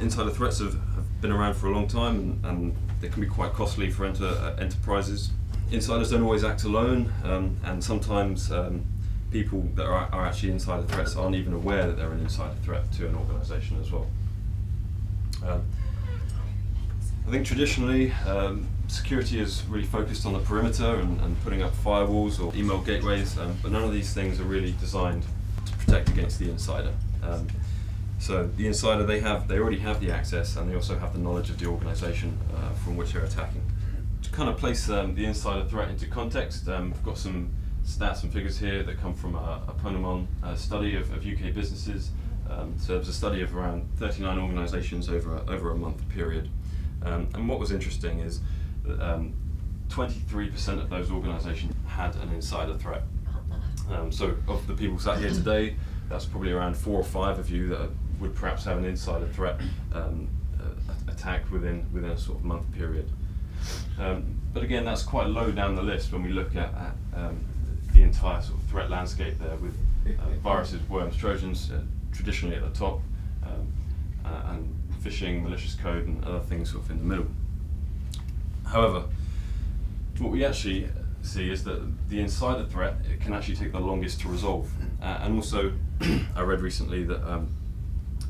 insider threats have been around for a long time, and they can be quite costly for enterprises. Insiders don't always act alone, and sometimes people that are actually insider threats aren't even aware that they're an insider threat to an organisation as well. I think traditionally, security is really focused on the perimeter and putting up firewalls or email gateways, but none of these things are really designed to protect against the insider. So the insider, they already have the access, and they also have the knowledge of the organisation from which they're attacking. To kind of place the insider threat into context, we've got some stats and figures here that come from a Ponemon study of UK businesses. So it was a study of around 39 organisations over a month period. And what was interesting is that 23% of those organisations had an insider threat. So of the people sat here today, that's probably around 4 or 5 of you that would perhaps have an insider threat attack within a sort of month period. But again, that's quite low down the list when we look at the entire sort of threat landscape there, with viruses, worms, trojans traditionally at the top, and phishing, malicious code, and other things sort of in the middle. However, what we actually see is that the insider threat, it can actually take the longest to resolve. And also, I read recently that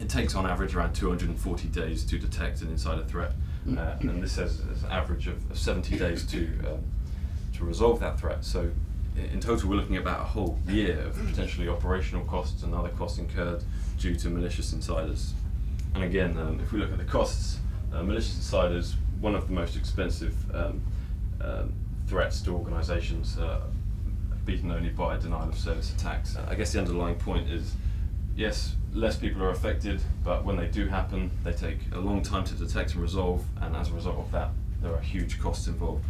it takes on average around 240 days to detect an insider threat, and this says an average of 70 days to resolve that threat. So in total, we're looking at about a whole year of potentially operational costs and other costs incurred due to malicious insiders. And again, if we look at the costs, malicious insiders, one of the most expensive threats to organisations, beaten only by denial of service attacks. I guess the underlying point is, yes, less people are affected, but when they do happen, they take a long time to detect and resolve, and as a result of that, there are huge costs involved.